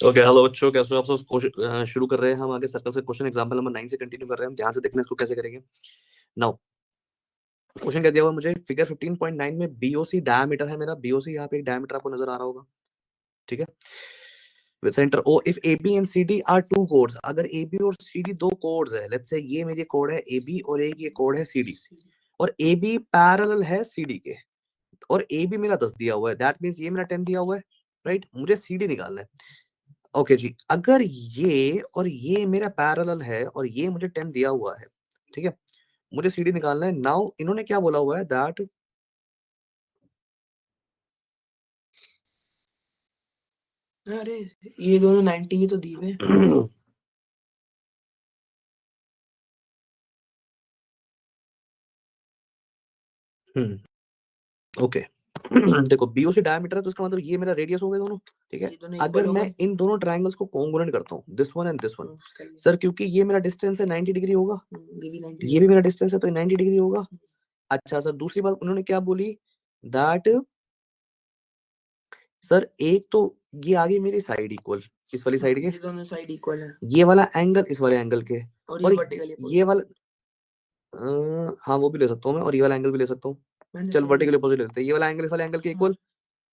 Okay hello बच्चों, कैसे हो आप सब? शुरू कर रहे हैं हम आगे सर्कल से क्वेश्चन एग्जांपल नंबर 9 से कंटिन्यू कर रहे हैं हम। ध्यान से देखना इसको कैसे करेंगे। नाउ क्वेश्चन क्या दिया हुआ है मुझे, फिगर 15.9 में बीओसी डायमीटर है मेरा। बीओसी यहाँ पे एक डायमीटर आपको नजर आ रहा होगा, ठीक है। With centre O if A B and C D are two chords, अगर ए बी और सी डी दो कोड्स है, लेट्स से ये मेरी कोड है ए बी और एक ये कोड है सी डी, और ए बी पैरेलल है सी डी के, और ए बी मेरा 10 दिया हुआ है, दैट मींस ये मेरा 10 दिया हुआ है, राइट। मुझे सी डी निकालना है। ओके जी, अगर ये और ये मेरा पैरेलल है और ये मुझे 10 दिया हुआ है, ठीक है, मुझे सीडी निकालना है। नाउ इन्होंने क्या बोला हुआ है दैट अरे ये दोनों 90 भी तो दिए हुए ओके देखो बीओसी डायमीटर है तो इसका मतलब ये मेरा रेडियस हो गए दोनों, ठीक है। अगर मैं इन दोनों ट्रायंगल्स को कॉन्ग्रुएंट करता हूँ, this one and this one, sir क्योंकि ये मेरा डिस्टेंस है 90 डिग्री होगा, ये भी मेरा डिस्टेंस है तो 90 डिग्री होगा। अच्छा सर, दूसरी बात उन्होंने क्या बोली दैट सर एक तो ये आ गई मेरी साइड इक्वल इस वाली साइड के, ये दोनों साइड इक्वल है, ये वाला एंगल इस वाले एंगल के, और ये वाला हाँ वो भी ले सकता हूँ मैं, और ये वाला एंगल भी ले सकता हूँ। चल वर्टिकल अपोजिट लेते हैं, ये वाला एंगल इस वाले एंगल के equal.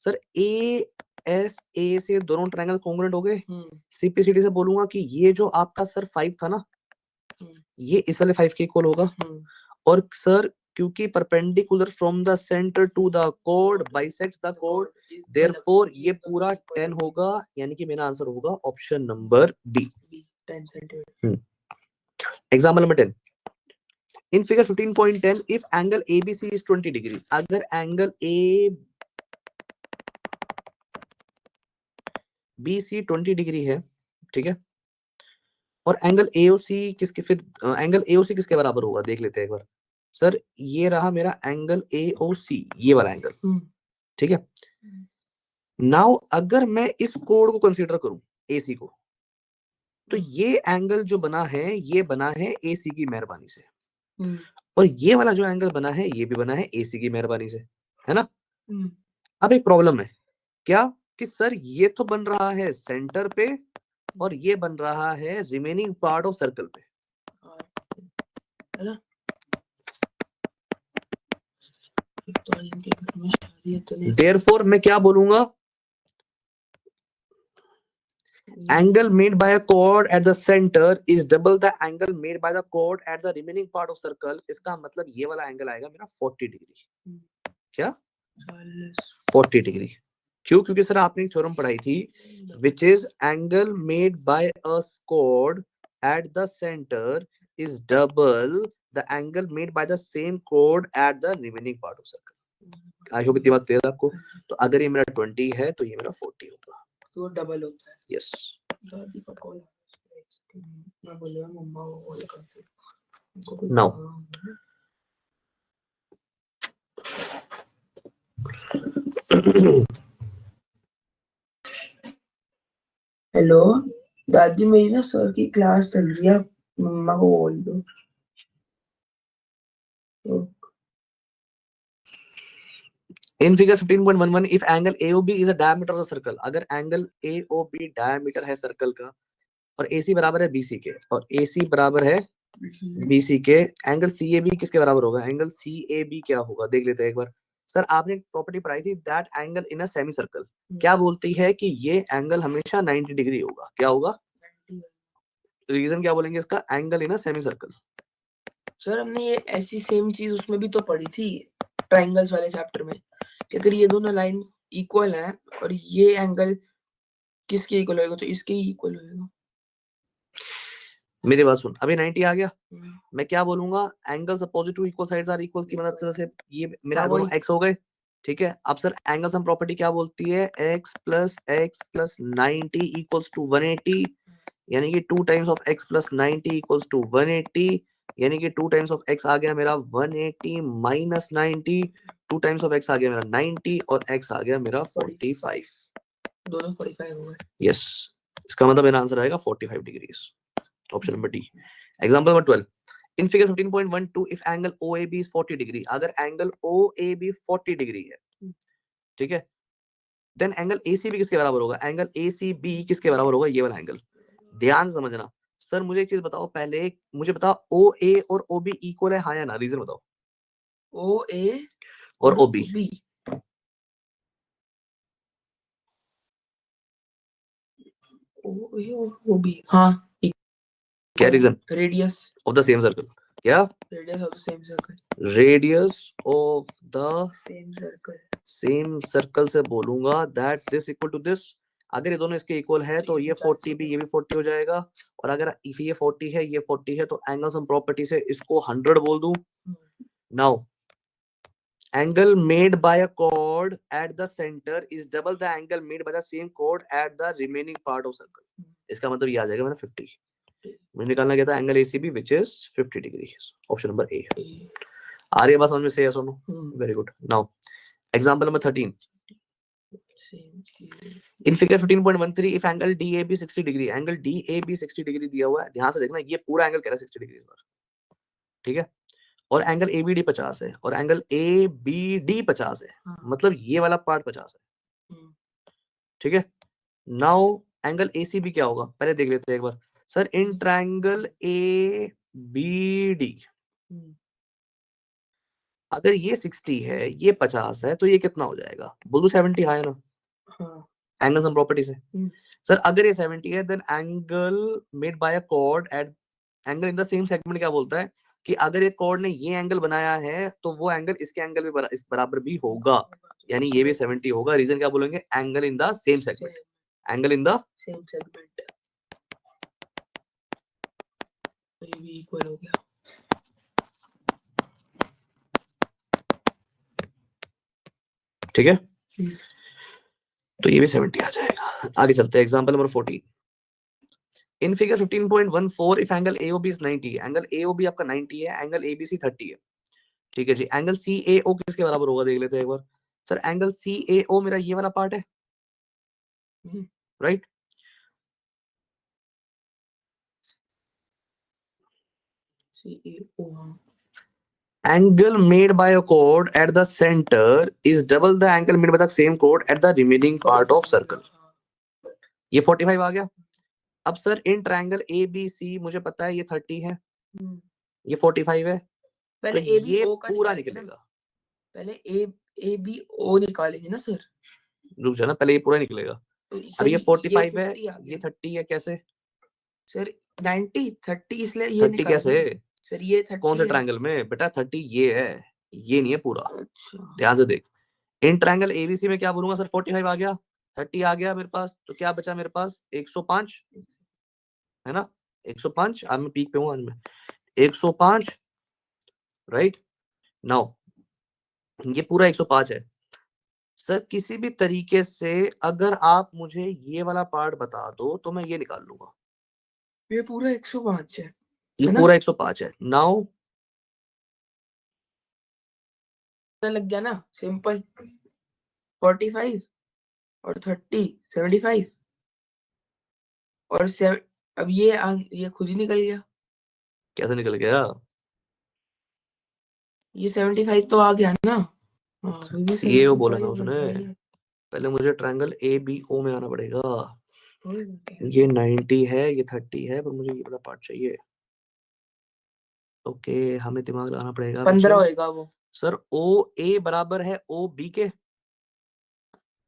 Sir A S A से दोनों ट्रायंगल कॉन्ग्रुएंट हो गए। सीपीसीडी से बोलूंगा कि ये जो आपका सर 5 था ना, ये इस वाले 5 के इक्वल होगा। और सर क्योंकि perpendicular from the centre to the code bisects the code, therefore ये पूरा 10 होगा, यानी कि मेरा आंसर होगा option number B, 10 centimetre. Example number 10, in figure 15.10 if angle ABC is 20 degree, अगर angle A B C 20 degree है, ठीक है, और एंगल एओसी किसके, फिर एंगल एओसी किसके बराबर होगा देख लेते हैं एक बार। सर ये रहा मेरा एंगल एओसी, ये वाला एंगल, ठीक है। नाउ अगर मैं इस कोड को कंसीडर करूं, एसी को, तो ये एंगल जो बना है ये बना है एसी की मेहरबानी से, और ये वाला जो एंगल बना है ये भी बना है एसी की मेहरबानी से, है ना। अब एक प्रॉब्लम है क्या, कि सर ये तो बन रहा है सेंटर पे और ये बन रहा है रिमेनिंग पार्ट ऑफ सर्कल पे, है ना। देयरफॉर मैं क्या बोलूंगा, angle made by a chord at the center is double the angle made by the chord at the remaining part of circle। इसका मतलब ये वाला एंगल आएगा मेरा 40 डिग्री। क्या 40 डिग्री? क्यों? क्योंकि सर आपने एक थ्योरम पढ़ाई थी which is angle made by a chord at the center is double the angle made by the same chord at the remaining part of circle। I hope इतनी बात clear है आपको। तो अगर ये मेरा 20 है तो ये मेरा 40 होगा, तो डबल होता है। यस। दादी का कॉल मैं बोलिए मम्मा को कॉल करते नाउ हेलो दादी, मेरी ना सर की क्लास चल रही है, मम्मा को बोल दो। In figure 15.11 if angle AOB is a diameter of the circle, अगर एंगल AOB डायमीटर है सर्कल का और AC बराबर है BC के और AC बराबर है BC के, एंगल CAB किसके बराबर होगा, एंगल CAB क्या होगा देख लेते हैं एक बार। सर आपने एक प्रॉपर्टी पढ़ाई थी that angle in a semi circle क्या बोलती है कि ये एंगल हमेशा 90 डिग्री होगा, क्या होगा, रीजन क्या बोलेंगे इसका, angle in a semi circle. Sir हमने ये ऐसी सेम चीज उसमें भी तो पढ़ी थी ट्रायंगल्स वाले चैप्टर में, कि अगर ये दोनों लाइन इक्वल है और ये एंगल किसके इक्वल होगा, तो इसके ही इक्वल होगा। मेरी बात सुन, अभी 90 आ गया, मैं क्या बोलूंगा, angles opposite to equal sides are equal की मदद से ये मेरा दोनों x हो गए, ठीक है। अब सर एंगल सम प्रॉपर्टी क्या बोलती है, x प्लस 90 इक्वल्स टू 180, यानी कि 2 times of x plus 90 equals to 180, यानी कि 2 टाइम्स ऑफ x आ गया मेरा 180 माइनस 90, 2 टाइम्स ऑफ x आ गया मेरा 90 और x आ गया मेरा 45, दोनों 45 हो गए। यस, इसका मतलब मेरा आंसर आएगा 45 degrees, option number D. Example number 12, in figure 15.12 if angle OAB is 40 degree, अगर एंगल OAB 40 डिग्री है, ठीक है, देन एंगल एसीबी किसके बराबर होगा? एंगल एसीबी किसके बराबर होगा? ये वाला एंगल। ध्यान से समझना। सर मुझे एक चीज बताओ, पहले मुझे बताओ ओ ए और ओ बी इक्वल है, हाँ या ना? रीजन बताओ। ओ ए और ओ बी ओ ए और ओ बी, हाँ। क्या reason? Radius of the same circle. क्या? Radius of the same circle. Radius of the same circle. Same circle से बोलूंगा that this equal to this. अगर ये दोनों इसके इक्वल है तो ये 40 भी, ये भी 40 हो जाएगा। और अगर इफ ये 40 है, ये 40 है, तो एंगल सम प्रॉपर्टी से इसको 100 बोल दूं। Now angle made by a chord at the center is double the angle made by the same chord at the remaining part of circle. इसका मतलब ये आ जाएगा मेरा 50। मुझे निकालना क्या था? Angle ACB which is 50 degree. Option number A. आ रही है बात समझ में? से यस और no? Very good. Now example number 13। In figure 15.13 if angle DAB 60 degree, angle DAB 60 degree दिया हुआ है, ध्यान से देखना, ये पूरा एंगल कह रहा है 60 डिग्री इस बार, ठीक है। और एंगल ABD 50 है और एंगल ABD 50 है, मतलब ये वाला पार्ट 50 है, ठीक है। नाउ एंगल ACB क्या होगा पहले देख लेते हैं एक बार। सर इन ट्रायंगल ABD अगर ये 60 है, ये 50 है, तो ये कितना हो जाएगा? बोल दो 70, है ना? एंगल सम प्रॉपर्टी से। सर अगर ये 70 है then angle made by a chord at angle in the same segment क्या बोलता है कि अगर एक कॉर्ड ने ये एंगल बनाया है तो वो एंगल इसके एंगल भी इस बराबर भी होगा, यानी ये भी 70 होगा। रीजन क्या बोलेंगे? Angle in the same segment. Angle in the same segment, तो ये भी इक्वल हो गया। ठीक है, तो ये भी 70 आ जाएगा। आगे चलते हैं example number 14। In figure 15.14 if angle AOB is 90, angle AOB आपका 90 है, एंगल ABC 30 है, ठीक है जी। एंगल CAO किसके बराबर होगा देख लेते हैं एक बार। सर एंगल CAO मेरा ये वाला पार्ट है, right? Angle made by a chord at the center is double the angle made by the same chord at the remaining part of circle. ये 45 आ गया। अब सर इन ट्रायंगल ABC मुझे पता है ये 30 है, ये 45 है, पहले तो ये ABO का पूरा निकालेंगे ना। निकलेगा। पहले ABO निकालेंगे ना सर। रुक जाना, पहले ये पूरा निकलेगा। तो अब ये 45 है, 50 आ ये गया। 30 है, कैसे? सर 90 30 इसलिए ये 30 कैसे? सर ये 30 कौन से है। ट्रायंगल में बेटा? 30 ये है, ये नहीं है पूरा। अच्छा, ध्यान से देख। इन ट्रायंगल ABC में क्या बोलूंगा सर? 45 आ गया, 30 आ गया मेरे पास, तो क्या बचा मेरे पास? 105, है ना? 105। आज मैं पीक पे हूँ, आज मैं 105, राइट। नाउ ये पूरा 105 है। सर किसी भी तरीके से अगर आप मुझे ये वाला पार्ट बता दो तो मैं ये निकाल लूंगा। ये पूरा 105 है, ये पूरा 105 है। नाउ लग गया ना, सिंपल। 45 और 30 75 और अब ये खुद ही निकल गया। कैसे निकल गया? ये 75 तो आ गया ना। CAO बोला ना उसने। पहले मुझे ट्रायंगल ABO में आना पड़ेगा। ये 90 है, ये 30 है, पर मुझे ये वाला पार्ट चाहिए। ओके, हमें दिमाग लगाना पड़ेगा। 15 होएगा वो। सर OA बराबर है OB के।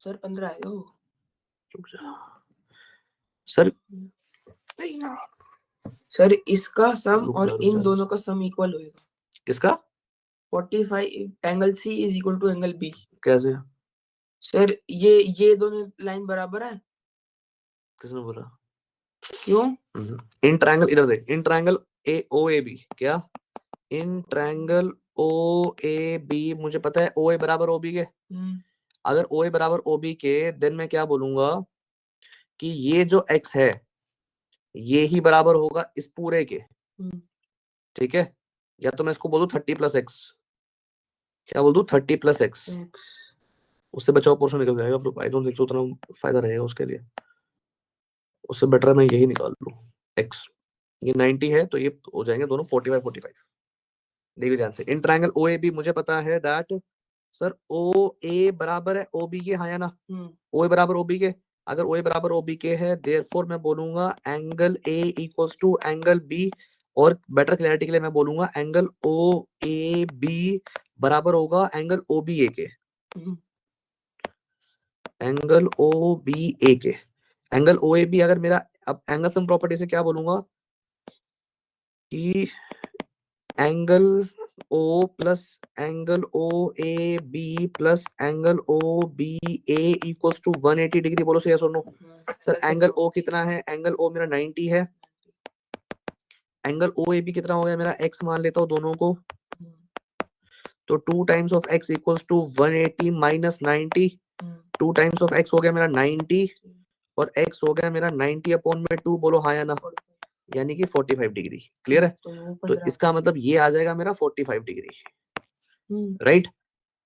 सर 15 आएगा वो। सर सर इसका सम रुक और जा, रुक इन जा। दोनों का सम इक्वल होएगा। किसका? 45 angle C is equal to angle B। कैसे? सर ये दोनों लाइन बराबर है। किसने बोला? क्यों? इन ट्रायंगल, इधर देख, इन ट्रायंगल OAB क्या? इन ट्रायंगल OAB मुझे पता है OA बराबर OB के। अगर OA बराबर OB के देन मैं क्या बोलूंगा कि ये जो x है ये ही बराबर होगा इस पूरे के, ठीक है। या तो मैं इसको बोलूं 30 प्लस एक्स। क्या बोल दूं? 30 प्लस एक्स। उससे बचाओ पोर्शन निकल जाएगा, फिर आई डोंट थिंक उतना फायदा रहेगा उसके लिए। उससे बेटर मैं यही निकाल लूं x। ये 90 है तो ये हो जाएंगे दोनों 45 45। देखिए ध्यान से, इन ट्रायंगल OAB मुझे पता है दैट सर ओ ए बराबर है ओ बी के, हाँ या ना? ओ ए बराबर ओ बी के, अगर ओ ए बराबर ओ बी के है देयरफॉर मैं बोलूंगा angle A equals to angle B, और बेटर क्लैरिटी के लिए मैं बोलूंगा एंगल ओ ए बी बराबर होगा एंगल ओ बी ए के, एंगल ओ बी ए के। एंगल ओ ए बी अगर मेरा, अब एंगल सम प्रॉपर्टी से क्या बोलूंगा कि angle O plus angle O A B plus angle O B A equals to 180 degree, बोलो सही है सुनो। सर एंगल ओ कितना है? एंगल ओ मेरा 90 है। एंगल ओ ए बी कितना हो गया मेरा? एक्स मान लेता हूँ दोनों को, तो 2 times of x equals to 180 minus 90, 2 times of x हो गया मेरा 90 और एक्स हो गया मेरा 90 अपॉन में 2, बोलो हाँ या ना? यानी कि 45 डिग्री। क्लियर है? तो इसका मतलब ये आ जाएगा मेरा 45 डिग्री, राइट?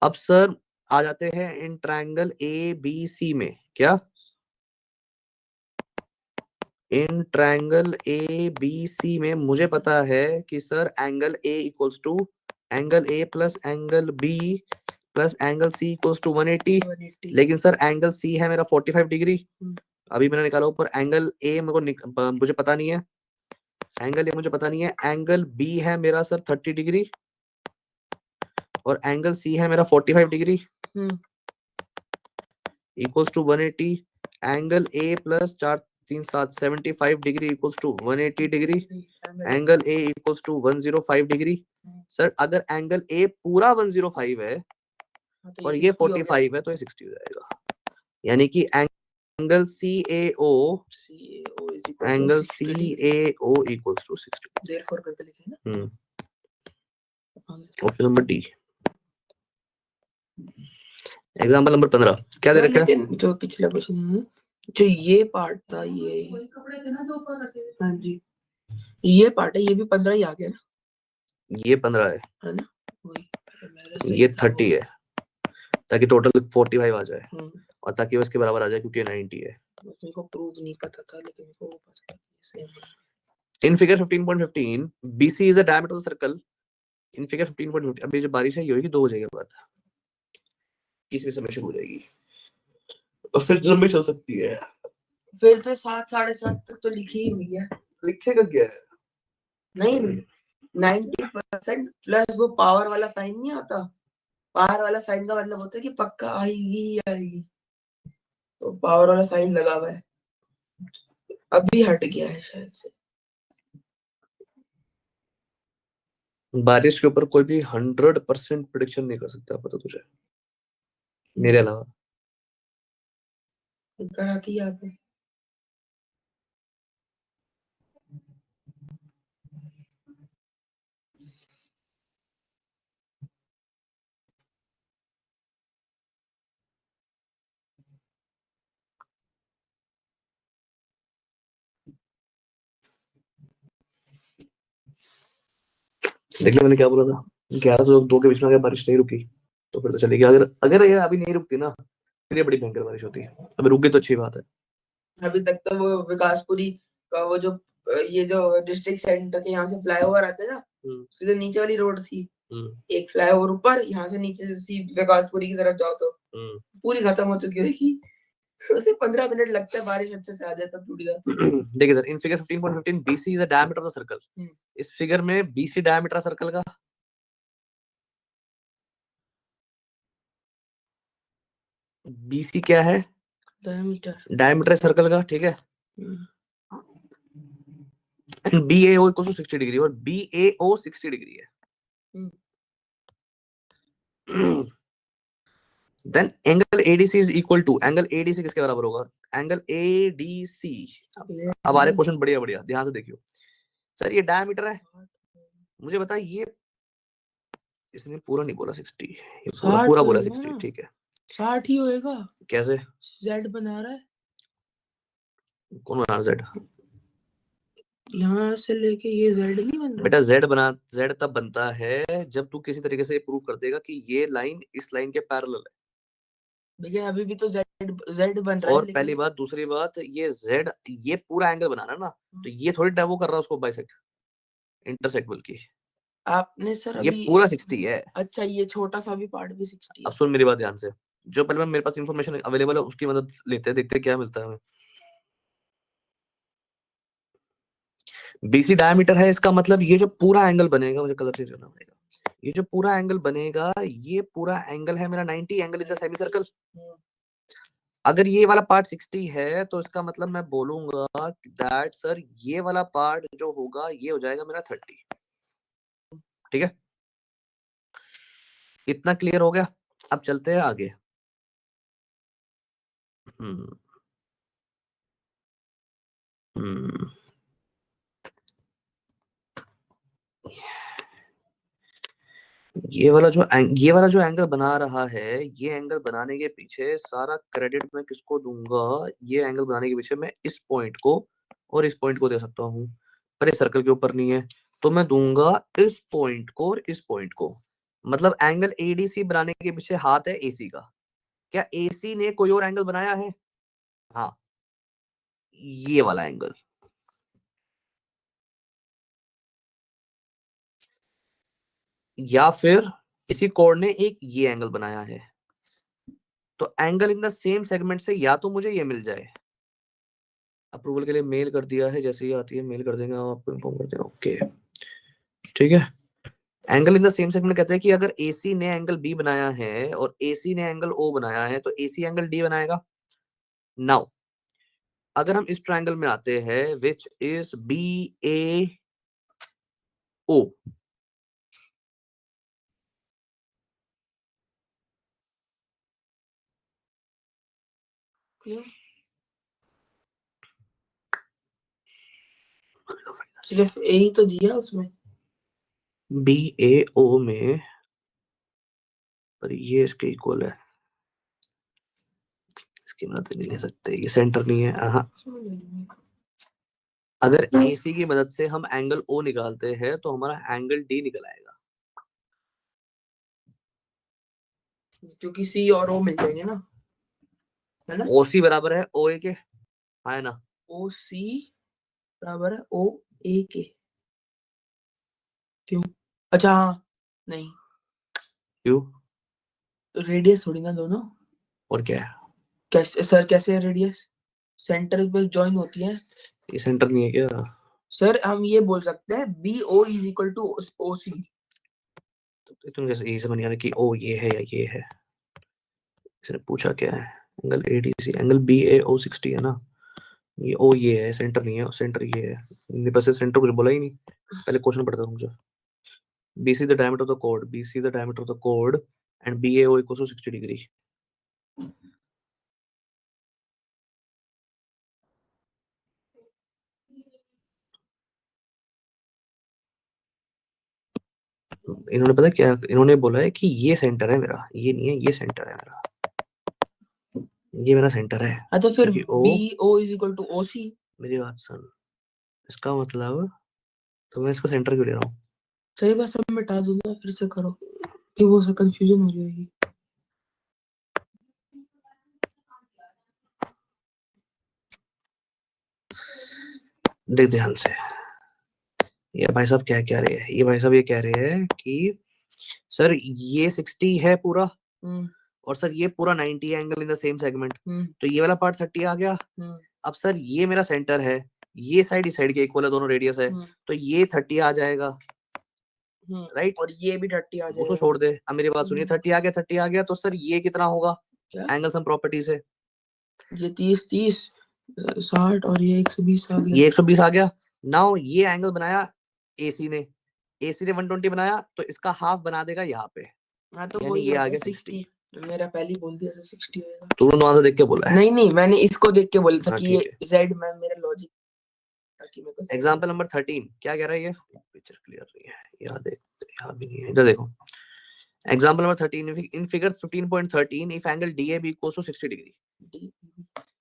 अब सर आ जाते हैं in triangle A B C में, क्या in triangle A B C में मुझे पता है कि sir angle A equals to angle A plus angle B plus angle C equals to 180, लेकिन सर एंगल सी है मेरा 45 डिग्री। अभी मैंने निकाला ऊपर, एंगल ए मुझे पता नहीं है, एंगल ए मुझे पता नहीं है, एंगल बी है मेरा सर 30 डिग्री और एंगल सी है मेरा 45 degree equals to 180, angle A plus 4 3 7 75 degree equals to 180 degree, angle A equals to 105 degree. Sir अगर एंगल ए पूरा 105 है और ये 45 है तो ये 60 हो जाएगा, यानी कि angle C A O equals to 60। Therefore करके लिखे ना। Option number D. Example number 15 क्या दे रखा है? लेकिन जो पिछला क्वेश्चन है, जो ये पार्ट था, ये हाँ जी, ये पार्ट है, ये भी 15 ही आ गया ना? ये 15 है ना? वही ये 30 है, ताकि टोटल 45 आ जाए और ताकि वो इसके बराबर आ जाए क्योंकि 90 है। मेरे को प्रूव नहीं पता था, लेकिन मेरे को वो पता था same. In figure 15.15 BC is a diameter of the circle. In figure 15.15 अभी जो बारिश है ये होगी 2 बजे के बाद, किसी भी समय शुरू हो जाएगी और फिर लंबी चल सकती है। फिर तो 7 7:30 तक तो लिखी ही हुई है। लिखेगा क्या है? नहीं, 90% प्लस वो पावर वाला साइन नहीं आता, पावर वाला साइन का मतलब होता है कि पक्का आएगी ही आएगी, तो पावर वाला साइन लगा हुआ है, अभी हट गया है शायद से। बारिश के ऊपर कोई भी 100% प्रेडिक्शन नहीं कर सकता, पता तुझे, मेरे अलावा। कराती है आपने? देख ले मैंने क्या बोला था, 11 से 2 के बीच में अगर बारिश नहीं रुकी तो फिर तो चलेगी, अगर अगर ये अभी नहीं रुकती ना फिर ये बड़ी भयंकर बारिश होती है। अभी रुक गई तो अच्छी बात है। अभी तक तो वो विकासपुरी का वो जो ये जो डिस्ट्रिक्ट सेंटर के यहाँ से फ्लाईओवर आते ना, सीधे नीचे वाली रोड थी, एक फ्लाईओवर ऊपर, यहाँ से नीचे सी विकासपुरी की तरफ जाओ तो पूरी खत्म हो चुकी होगी। उसे 15 मिनट लगता है बारिश अच्छे से आ जाए तब टूट जाती है। देखिए sir, in figure 15.15 BC is the diameter of the circle. इस फिगर में BC डायमीटर सर्कल का, BC क्या है? डायमीटर सर्कल का, ठीक है। And BAO equal to 60 degree, और BAO 60 डिग्री है। Then angle ADC is equal to, angle ADC किसके बराबर होगा? एंगल ADC, अब आ रहे क्वेश्चन बढ़िया बढ़िया, ध्यान से देखियो। सर ये डायमीटर है, मुझे बता, ये इसने पूरा नहीं बोला 60, ये पूरा बोला 60, ठीक है 60 ही होएगा। कैसे? Z बना रहा है, कौन बना रहा है Z? यहाँ से लेके ये Z नहीं बन रहा बेटा Z तब बनता है जब तू किसी तरीके से प्रूव कर देगा कि ये लाइन इस लाइन के पैरेलल है। भैया अभी भी तो Z बन रहा है। और पहली बात, दूसरी बात, ये Z ये पूरा एंगल बना रहा है ना, तो ये थोड़ी वो कर रहा है उसको बाइसेक्ट, इंटरसेक्ट बल्कि आपने सर ये अभी पूरा 60 है। अच्छा ये छोटा सा भी पार्ट भी 60 अब है। सुन मेरी बात ध्यान से, जो पहले मेरे पास इंफॉर्मेशन अवेलेबल है उसकी मदद लेते हैं, देखते हैं क्या मिलता है हमें। बीसी डायमीटर है, इसका मतलब ये जो पूरा एंगल बनेगा, मुझे कलर चेंज करना पड़ेगा, ये जो पूरा एंगल बनेगा, ये पूरा एंगल है मेरा 90 angle in the semi circle. अगर ये वाला पार्ट 60 है तो इसका मतलब मैं बोलूंगा दैट सर ये वाला पार्ट जो होगा ये हो जाएगा मेरा 30। ठीक है, इतना क्लियर हो गया। अब चलते हैं आगे। हम्म हम्म ये वाला जो एंगल बना रहा है, ये एंगल बनाने के पीछे सारा क्रेडिट मैं किसको दूंगा? ये एंगल बनाने के पीछे मैं इस पॉइंट को और इस पॉइंट को दे सकता हूँ, पर इस सर्कल के ऊपर नहीं है, तो मैं दूंगा इस पॉइंट को और इस पॉइंट को। मतलब एंगल एडीसी बनाने के पीछे हाथ है एसी का। क्या एसी ने कोई और एंगल बनाया है? हाँ, ये वाला एंगल। या फिर किसी कोड ने एक ये एंगल बनाया है। तो angle in the same segment से या तो मुझे ये मिल जाए, अप्रूवल के लिए मेल कर दिया है, जैसे ही आती है मेल कर देंगे, हम आपको इन्फॉर्म कर देंगे। ओके ठीक है। Angle in the same segment कहते हैं कि अगर एसी ने एंगल बी बनाया है और एसी ने एंगल ओ बनाया है तो एसी एंगल डी बनाएगा। नाउ अगर हम इस ट्रायंगल में आते हैं विच इज बी ए ओ, सिर्फ ए ही तो दिया उसमें। बी ए ओ में, पर ये इसके इक्वल है, इसकी मदद नहीं ले सकते, ये सेंटर नहीं है। हाँ, अगर एसी की मदद से हम एंगल ओ निकालते हैं तो हमारा एंगल डी निकल आएगा, क्योंकि सी और ओ मिल जाएंगे ना, है ना? ओसी बराबर है ओ ए के, हाँ है ना? ओ सी बराबर है ओ ए के। क्यों? अच्छा हाँ, नहीं क्यों? रेडियस थोड़ी ना दोनों। और क्या है? कैसे सर, कैसे रेडियस सेंटर पे ज्वाइन होती है? ये सेंटर नहीं है क्या? सर हम ये बोल सकते हैं B O is equal to O C. तो तुम जैसे यही समझ गया कि ओ ये है या ये है, इसने पूछा क्या है? एंगल एडीसी, एंगल बी ए ओ 60 है ना, ये ओ ये है, सेंटर नहीं है, सेंटर ये है। मेरे पास सेंटर कुछ बोला ही नहीं, पहले क्वेश्चन पढ़ता हूँ मुझे। BC the diameter of the chord, BC the diameter of the chord and BAO equals to 60 degree. इन्होंने पता क्या इन्होंने बोला है कि ये सेंटर है मेरा, ये नहीं है, ये सेंटर है मेरा, ये मेरा सेंटर है। हाँ तो फिर क्योंकि O, B O is equal to O C. मेरी बात सुन, इसका मतलब तो मैं इसको सेंटर क्यों ले रहा हूँ? सही बात, सब मिटा दो ना, फिर से करो कि वो से कंफ्यूजन हो रही होगी। देख ध्यान से, ये भाई साहब क्या कह रहे हैं, ये भाई साहब ये कह रहे हैं कि सर ये 60 है पूरा, और सर ये पूरा 90 angle in the same segment, तो ये वाला पार्ट 30 आ गया। अब सर ये मेरा सेंटर है, ये साइड इस साइड के इक्वल है, दोनों रेडियस है, तो ये 30 आ जाएगा, राइट? और ये भी 30 आ उसको जाएगा। छोड़ दे, अब मेरी बात सुनिए, 30 आ गया, 30 आ गया, तो सर ये कितना होगा एंगल सम प्रॉपर्टी से? ये 30 30 60 और ये 120 आ गया। ये 120 आ गया। नाउ ये एंगल बनाया एसी ने, एसी ने 120 बनाया, तो इसका हाफ बना देगा यहाँ पे। हाँ तो यानी वही ये हो आ गया गया 60। मेरा पहले ही बोल दिया था 60 होएगा। तुमने दोनों देख के बोला है? नहीं नहीं, मैंने इसको देख के बोला था हाँ कि ठीक ये है। जेड में मेरा लॉजिक था कि मेरे को एग्जाम्पल नंबर 13 क्या कह रहा है ये? पिक्चर क्लियर नहीं है, यहाँ देख, यहाँ भी नहीं है, इधर देखो। Example number 13, in figure 15.13 if angle DAB equals to 60 degree.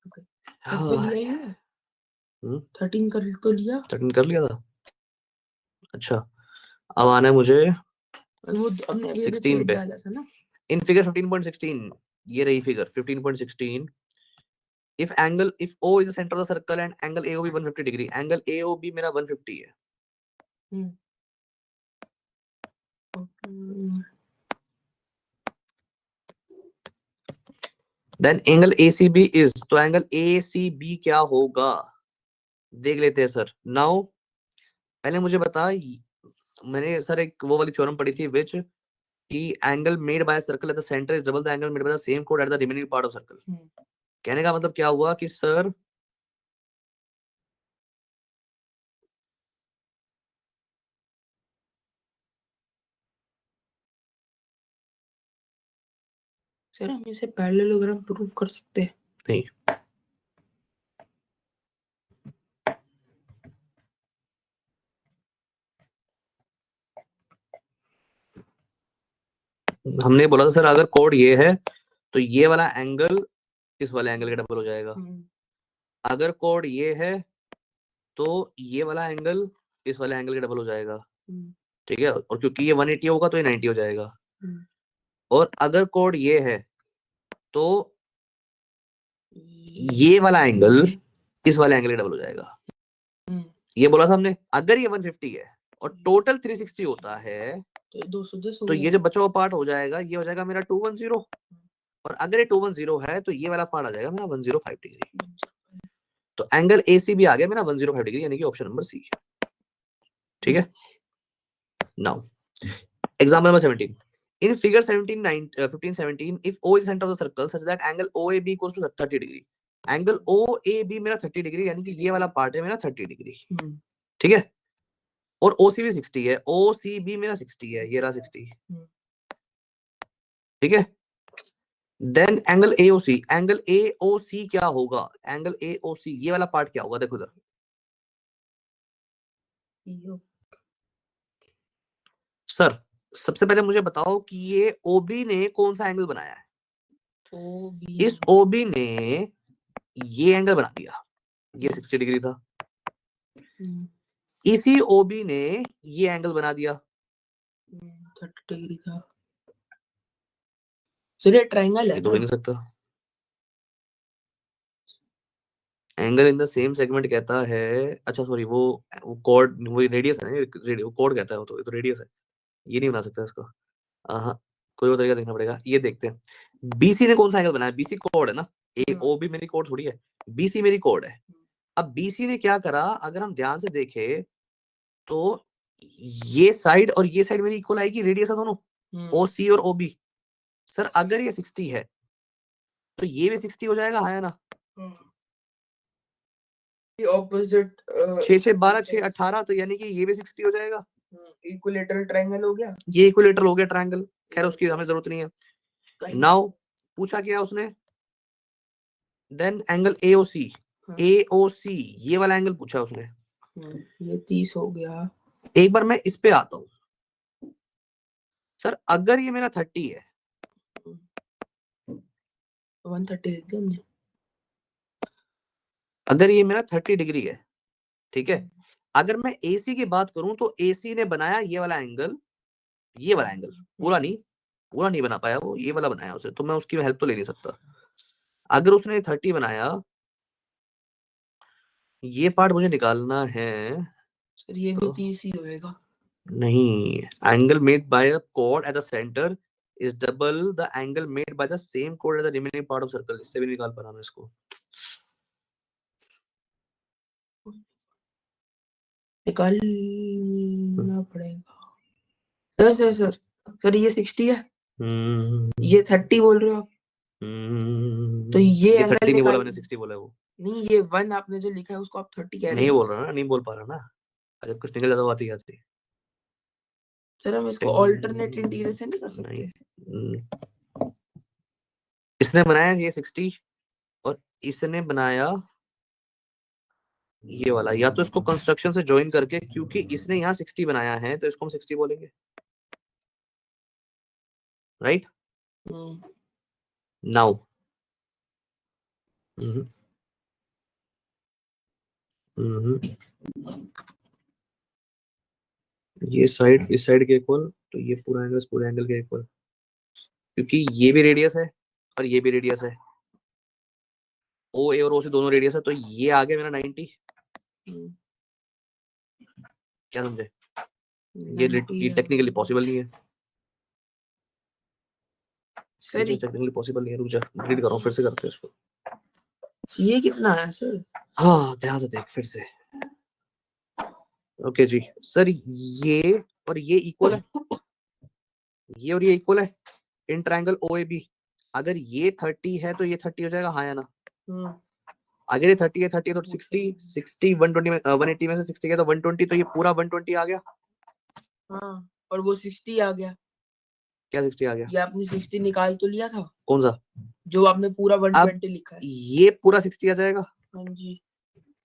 कर तो लिया ही है। 13 कर तो लिया। 13 कर लिया था, अच्छा। अब आना है मुझे वो हमने अभी 16 पे। डाला था ना। इन फिगर 15.16, ये रही figure 15.16, if angle if O is the center of the circle and angle AOB 150 degree, angle AOB मेरा 150 है, देन एंगल ACB इज, तो एंगल ACB क्या होगा देख लेते हैं सर। नाउ पहले मुझे बता, मैंने सर एक वो वाली थ्योरम पढ़ी थी विच कि angle made by circle at the centre is double the angle made by the same code at the remaining part of circle. कहने का मतलब क्या हुआ कि सर सर हम इसे पैरेललोग्राम प्रूव कर सकते हैं? नहीं, हमने बोला था सर अगर कोड ये है तो ये वाला एंगल इस वाले एंगल के डबल हो जाएगा। अगर कोड ये है तो ये वाला एंगल इस वाले एंगल के डबल हो जाएगा। ठीक है, और क्योंकि ये 180 होगा तो ये 90 हो जाएगा। और अगर कोड ये है तो ये वाला एंगल इस वाले एंगल के डबल हो जाएगा। ये बोला था हमने। अगर ये 150 है और टोटल 360 होता है तो 210 हो तो ये जो बचा हुआ पार्ट हो जाएगा, ये हो जाएगा मेरा 210। और अगर ये 210 है तो ये वाला पार्ट आ जाएगा मेरा 105 डिग्री। तो एंगल ACB आ गया मेरा 105 डिग्री, यानी कि ऑप्शन नंबर सी। ठीक है, now example number 17 in figure 15-17 if O is center of the circle such that angle OAB equals to 30 degree. Angle OAB मेरा 30 डिग्री, यानी कि ये वाला पार्ट है मेरा 30 डिग्री। ठीक है, और OCB 60 है, OCB मेरा 60 है, ये रहा 60। ठीक है, then angle AOC, angle AOC क्या होगा? एंगल AOC ये वाला पार्ट क्या होगा? देखो इधर सर, सबसे पहले मुझे बताओ कि ये OB ने कौन सा एंगल बनाया है? इस OB ने ये एंगल बना दिया, ये 60 डिग्री था। इसी OB ने ये एंगल बना दिया, 30 डिग्री था। सर ये ट्रायंगल है ये तो हो ही नहीं सकता। Angle in the same segment कहता है, अच्छा सॉरी वो कॉर्ड, वो रेडियस है ना, वो कॉर्ड कहता है, वो तो ये तो रेडियस है, ये नहीं बना सकता इसको। हाँ, कोई और तरीका देखना पड़ेगा। ये देखते हैं BC ने कौन सा एंगल बनाया। BC कोड है ना, OB मेरी कोड थोड़ी है, BC मेरी कोड है। अब BC ने क्या करा, अगर हम ध्यान से देखें तो ये साइड और ये साइड मेरी इक्वल आएगी, रेडियस है दोनों, OC और OB। सर अगर ये 60 है तो ये भी 60 हो जाएगा, हाँ या ना? ये ऑपोजिट 6 6 12 6 18, तो यानी कि ये भी 60 हो जाएगा। इक्विलेटरल ट्रायंगल हो गया, ये इक्विलेटरल हो गया ट्रायंगल। खैर उसकी हमें जरूरत नहीं है। नाउ पूछा क्या उसने, देन एंगल AOC, AOC ये वाला एंगल पूछा उसने। ये 30 हो गया। एक बार मैं इस पे आता हूं सर, अगर ये मेरा 30 है, 130 लिख दिया हमने। अगर ये मेरा 30 डिग्री है, ठीक है, अगर मैं AC की बात करूं तो AC ने बनाया ये वाला एंगल, ये वाला एंगल पूरा नहीं बना पाया वो, ये वाला बनाया उसे, तो मैं उसकी हेल्प तो ले नहीं सकता। अगर उसने 30 बनाया, ये पार्ट मुझे निकालना है सर ये भी 30 ही होएगा। नहीं, angle made by a chord at the center is double the angle made by the same chord at the remaining part of circle। इससे भी निकाल पा रहा मैं इसको। निकालना पड़ेगा। सर सर सर सर ये 60 है, ये 30 बोल रहे हो आप, तो ये एंगल 30 नहीं बोला मैंने, 60 बोला है वो। नहीं, ये 1 आपने जो लिखा है उसको आप 30 कह रहे नहीं हो। बोल रहा ना, नहीं बोल पा रहा ना, अगर कुछ निकल जाता बात ही आती। सर हम इसको ऑल्टरनेट इंटीग्रेशन नहीं कर सकते? इसने बनाया ये 60 और इसने बनाया ये वाला, या तो इसको कंस्ट्रक्शन से ज्वाइन करके, क्योंकि इसने यहाँ 60 बनाया है तो इसको हम 60 बोलेंगे, राइट? नाउ ये साइड इस साइड के इक्वल, तो ये पूरा एंगल पूरे एंगल के इक्वल, क्योंकि ये भी रेडियस है और ये भी रेडियस है, ओ ए और ओ से दोनों रेडियस है, तो ये आ गया मेरा 90। क्या समझे? ये टेक्निकली पॉसिबल नहीं है। सर ये टेक्निकली पॉसिबल नहीं है, रुक जा डिलीट कर रहा हूं, फिर से करते हैं इसको। ये कितना है सर? हाँ ध्यान से देख फिर से। ओके जी सर, ये और ये इक्वल है, ये और ये इक्वल है इन ट्रायंगल OAB। अगर ये 30 है तो ये 30 हो जाएगा, हाँ या ना? अगर ये 30 है, 30 है तो 60 60 120 में 180 में से 60 गया तो 120, तो ये पूरा 120 आ गया। हाँ, और वो 60 आ गया। क्या 60 आ गया? ये आपने 60 निकाल तो लिया था, कौन सा? जो आपने पूरा 120 लिखा है। ये पूरा 60 आ जाएगा। हाँ जी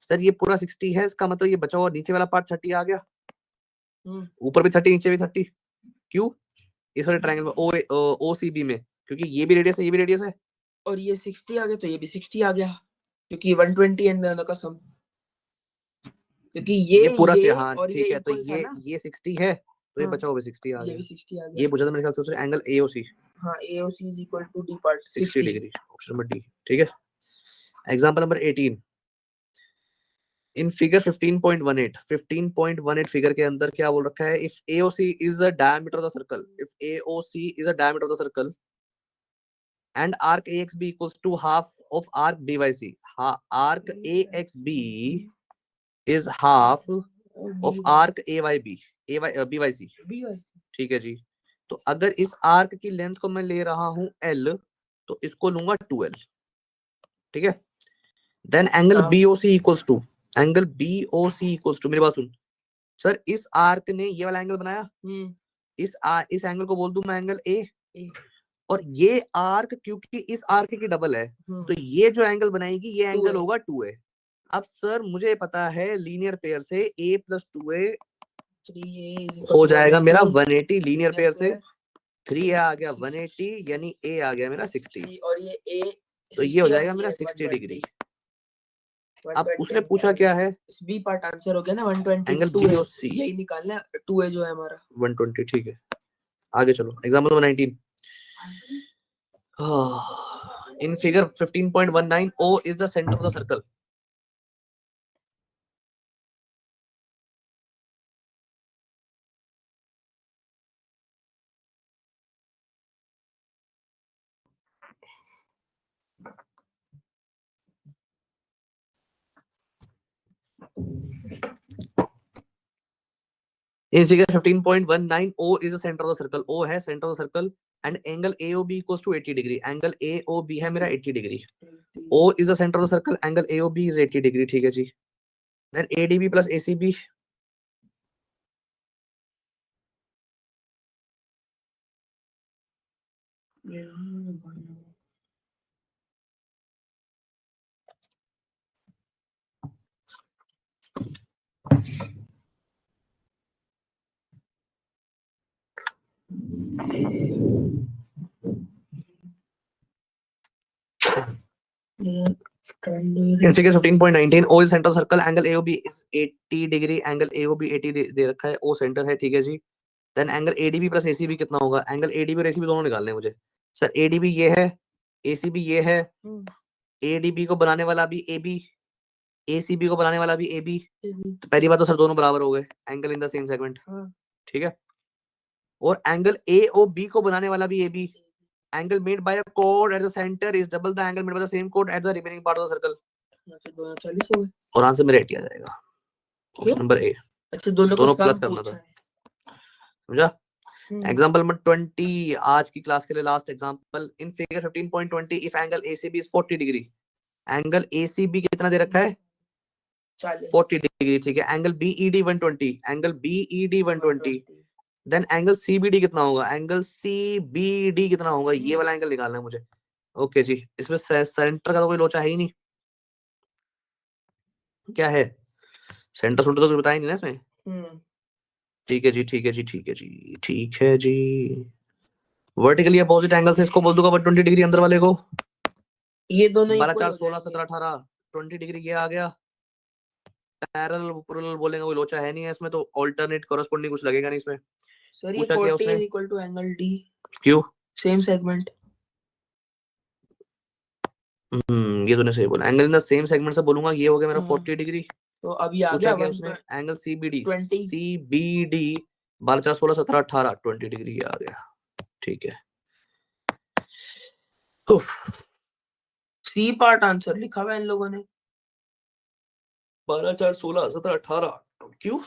सर ये पूरा 60 है, इसका मतलब ये बचा हुआ नीचे वाला पार्ट 30 आ गया। ऊपर भी 30 नीचे भी 30। क्यों? इस वाले ट्रायंगल में OCB में, क्योंकि ये भी रेडियस है ये भी रेडियस है। और ये 60 आ गया तो ये भी 60 आ गया, क्योंकि 120 एंड दोनों का सम, क्योंकि ये पूरा ये से, हाँ और ठीक ये है, तो इक्वल था ना। ये 60 है तो ये हाँ, बचा हुआ 60 आ ये गया। भी 60 आ गया। ये पूछा था मेरे ख्याल से उसने एंगल AOC। हाँ, AOC is equal to D part 60 degree, option number D. ठीक है, example number 18। In figure 15.18 figure के अंदर क्या बोल रखा है? If AOC is the diameter of the circle, if AOC is the diameter of the circle and arc AXB equals to half of arc BYC. Arc AXB is half of arc AYB BYC। ठीक है जी। तो अगर इस arc की length को मैं ले रहा हूं L, तो इसको लूंगा 2L। ठीक है, then angle BOC equals to, angle BOC equals to, मेरी बात सुन सर, इस आर्क ने ये वाला एंगल बनाया, इस एंगल को बोल दूं मैं एंगल A, और ये आर्क क्योंकि इस आर्क की डबल है, तो ये जो एंगल बनाएगी ये एंगल होगा 2A। अब सर मुझे पता है लीनियर पेयर से A + 2A हो जाएगा मेरा 180, लीनियर पेयर से 3A आ गया 180, यानी A आ गया मेरा 60, और ये A, तो ये हो जाएगा मेरा 60 डिग्री। अब उसने पूछा क्या है? बी पार्ट आंसर हो गया ना 120, एंगल BOC यही निकालना है, 2A जो है हमारा 120। ठीक है, आगे चलो, example number 19। In figure 15.19, O is the center of the circle. In figure 15.19, O is the center of the circle. O है center of the circle and angle AOB equals to 80 degree. Angle AOB है मेरा 80 degree. O is the center of the circle. Angle AOB is 80 degree. ठीक है जी. Then ADB plus ACB. In figure 15.19, O is center of the circle. Angle AOB is 80 degree. Angle AOB 80 दे रखा है. O center है. ठीक है जी. Then angle ADB plus ACB कितना होगा? Angle ADB और ACB दोनों निकालने हैं मुझे. सर ADB ये है, ACB ये है. ADB को बनाने वाला भी AB, ACB को बनाने वाला भी AB। तो पहली बात तो सर दोनों बराबर हो गए, angle in the same segment. ठीक है, और एंगल AOB को बनाने वाला भी AB। Angle made by a code at the centre is double the angle made by the same code at the remaining part of the circle. दोनों 40 हो गए और आंसर मेरा 80 आ जाएगा, ऑप्शन नंबर ए। अच्छा, दोनों प्लस करना था, समझा? एग्जांपल नंबर 20 आज की क्लास के लिए last example. In figure 15.20 if angle ACB is 40 degree, angle ACB कितना दे रखा है? 40 डिग्री। ठीक है, angle BED 120, angle BED 120, then angle CBD कितना होगा? एंगल CBD कितना होगा? ये वाला एंगल निकालना है मुझे। ओके जी, इसमें सेंटर का तो कोई लोचा है ही नहीं। क्या है? सेंटर सुंटर तो कुछ बताया नहीं ना इसमें। ठीक है जी, ठीक है जी, ठीक है जी, ठीक है जी। वर्टिकली अपोजिट एंगल से इसको बोल दूंगा 120 डिग्री अंदर वाले को। ये दोनों 12 4 16 17 18 20 डिग्री ये आ गया। पैरेलल बोलेंगे, कोई लोचा है नहीं है इसमें, तो अल्टरनेट कॉरेस्पॉन्डिंग कुछ लगेगा नहीं इसमें। सर ये 40 is equal to angle D। क्यों? Same segment. ये तूने सही बोला, angle in the same segment से बोलूंगा, ये हो गया मेरा 40 डिग्री। तो अभी आ गया उसने एंगल CBD 12 4 16 17 18 20 डिग्री आ गया। ठीक है, सी पार्ट आंसर लिखा हुआ है इन लोगों ने। 12 4 16 17 18 क्यों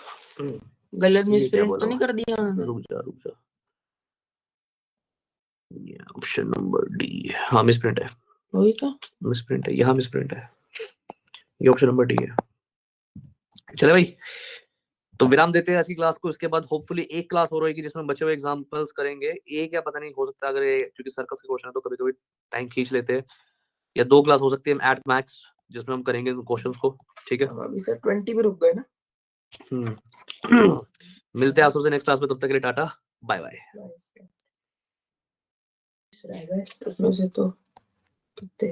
गलत ये क्या मिसप्रिंट बोला तो नहीं हुआ? कर दिया उन्होंने? रुक जा ये ऑप्शन नंबर डी। हाँ मिसप्रिंट है, वही तो। मिसप्रिंट है, यहाँ मिसप्रिंट है, ये ऑप्शन नंबर डी है। चले भाई, तो विराम देते हैं आज की क्लास को। इसके बाद होपफुली एक क्लास हो रहेगी जिसमें बचे हुए एग्जांपल्स करेंगे। एक या पता नहीं, हो सकता है अगर ये क्योंकि सर्कस के क्वेश्चन है तो कभी कभी टाइम खींच लेते हैं, या 2 क्लास हो सकती है एट मैक्स जिसमें हम करेंगे क्वेश्चंस को। ठीक है, अभी सर 20 पे रुक गए ना। मिलते हैं आप सबसे नेक्स्ट क्लास में, तब तक के लिए टाटा बाय बाय। रह गए उसमें से तो कितने